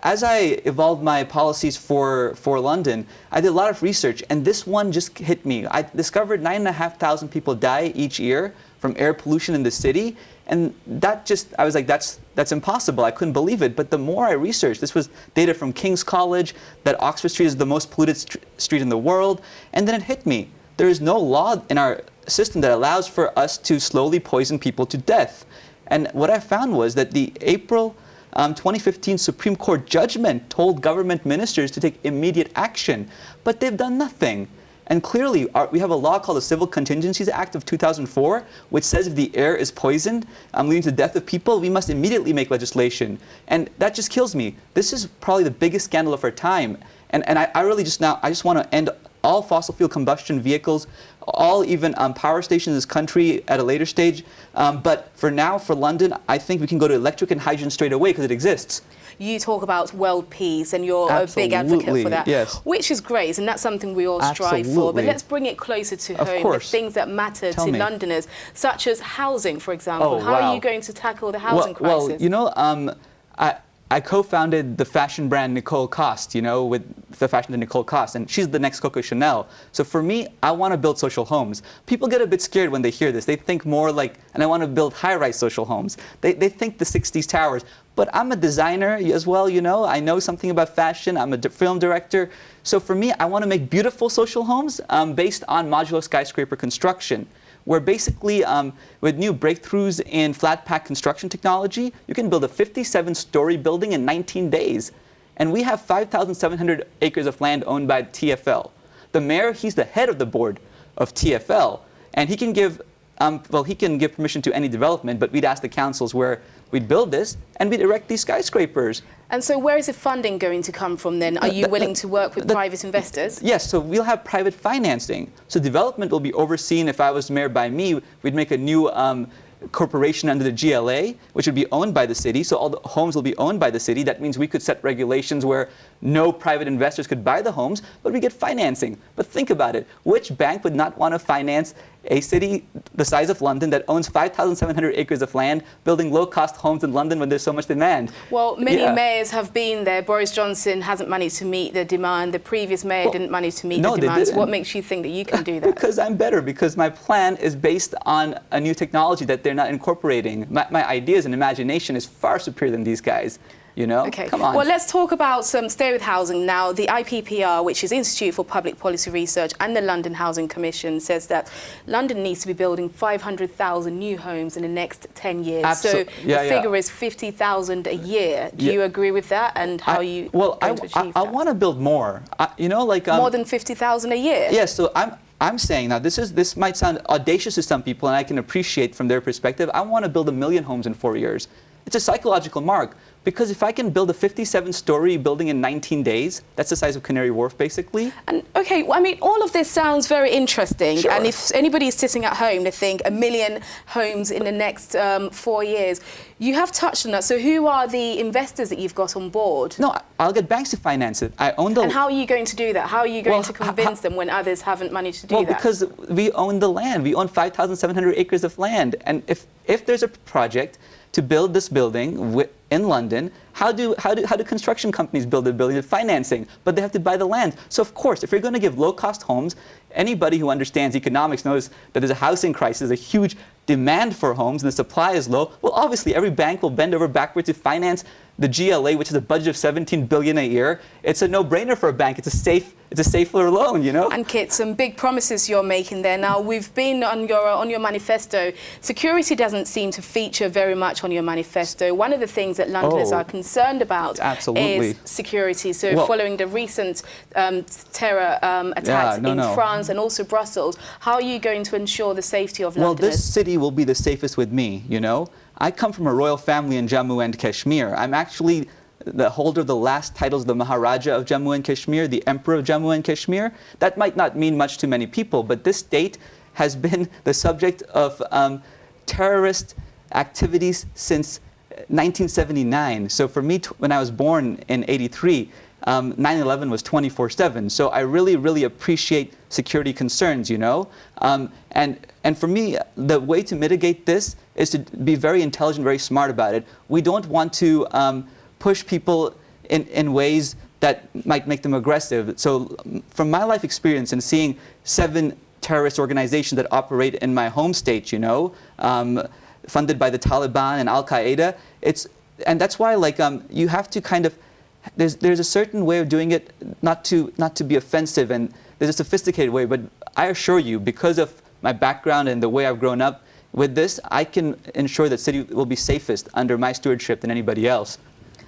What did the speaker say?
as I evolved my policies for London, I did a lot of research, and this one just hit me. I discovered 9,500 people die each year from air pollution in the city, and I was like, that's impossible. I couldn't believe it. But the more I researched, this was data from King's College, that Oxford Street is the most polluted street in the world, and then it hit me. There is no law in our system that allows for us to slowly poison people to death. And what I found was that the April 2015 Supreme Court judgment told government ministers to take immediate action, but they've done nothing. And clearly, we have a law called the Civil Contingencies Act of 2004, which says if the air is poisoned, leading to the death of people, we must immediately make legislation. And that just kills me. This is probably the biggest scandal of our time. And I really just want to end all fossil fuel combustion vehicles, all even power stations in this country at a later stage. But for now, for London, I think we can go to electric and hydrogen straight away because it exists. You talk about world peace and you're a big advocate for that, yes. Which is great, and that's something we all strive for. But let's bring it closer to home, the things that matter to Londoners, such as housing, for example. How are you going to tackle the housing crisis? Well, you know, I co-founded the fashion brand Nicole Cost, you know, with the fashion designer Nicole Cost, and she's the next Coco Chanel. So for me, I want to build social homes. People get a bit scared when they hear this. They think more like, and I want to build high-rise social homes. They think the 60s towers. But I'm a designer as well, you know. I know something about fashion. I'm a film director. So for me, I want to make beautiful social homes based on modular skyscraper construction, where basically with new breakthroughs in flat pack construction technology, you can build a 57-story building in 19 days. And we have 5,700 acres of land owned by TfL. The mayor, he's the head of the board of TfL, and he can give permission to any development, but we'd ask the councils where we'd build this, and we'd erect these skyscrapers. And so where is the funding going to come from then? Are you willing to work with private investors? Yes, so we'll have private financing. So development will be overseen, if I was mayor by me, we'd make a new corporation under the GLA, which would be owned by the city. So all the homes will be owned by the city. That means we could set regulations where no private investors could buy the homes, but we get financing. But think about it. Which bank would not want to finance a city the size of London that owns 5,700 acres of land, building low-cost homes in London when there's so much demand? Well, many mayors have been there. Boris Johnson hasn't managed to meet the demand. The previous mayor didn't manage to meet the demand. So what makes you think that you can do that? Because I'm better. Because my plan is based on a new technology that they're not incorporating. My ideas and imagination is far superior than these guys. You know? Okay. Come on. Well, let's talk about stay with housing now. The IPPR, which is Institute for Public Policy Research, and the London Housing Commission says that London needs to be building 500,000 new homes in the next 10 years. So the figure is 50,000 a year. Do you agree with that? And how are you going to achieve that? I want to build more. You know, like more than 50,000 a year. Yes. So I'm saying now this might sound audacious to some people, and I can appreciate from their perspective. I want to build 1 million homes in 4 years. It's a psychological mark. Because if I can build a 57-story building in 19 days, that's the size of Canary Wharf, basically. And okay, well, I mean, all of this sounds very interesting. Sure. And if anybody is sitting at home, they think 1 million homes in the next 4 years. You have touched on that. So who are the investors that you've got on board? No, I'll get banks to finance it. I own the. And how are you going to do that? How are you going to convince them when others haven't managed to do that? Well, because we own the land. We own 5,700 acres of land. And if there's a project to build this building in London, how do construction companies build a building? With financing, but they have to buy the land. So of course, if you're going to give low-cost homes, anybody who understands economics knows that there's a housing crisis, a huge demand for homes, and the supply is low. Well, obviously, every bank will bend over backwards to finance the GLA, which is a budget of $17 billion a year. It's a no-brainer for a bank. It's a safer loan, you know. Ankit, some big promises you're making there. Now, we've been on your manifesto. Security doesn't seem to feature very much on your manifesto. One of the things that Londoners are concerned about is security. So, following the recent terror attacks in France and also Brussels, how are you going to ensure the safety of Londoners? Well, this city will be the safest with me, you know. I come from a royal family in Jammu and Kashmir. I'm actually the holder of the last titles, the Maharaja of Jammu and Kashmir, the Emperor of Jammu and Kashmir. That might not mean much to many people, but this state has been the subject of terrorist activities since 1979. So for me, when I was born in '83, 9/11 was 24/7. So I really, really appreciate security concerns, you know. And for me, the way to mitigate this is to be very intelligent, very smart about it. We don't want to push people in ways that might make them aggressive. So from my life experience and seeing 7 terrorist organizations that operate in my home state, you know, funded by the Taliban and Al-Qaeda, and that's why, like, you have to kind of, there's a certain way of doing it, not to be offensive, and there's a sophisticated way, but I assure you, because of my background and the way I've grown up with this, I can ensure that city will be safest under my stewardship than anybody else.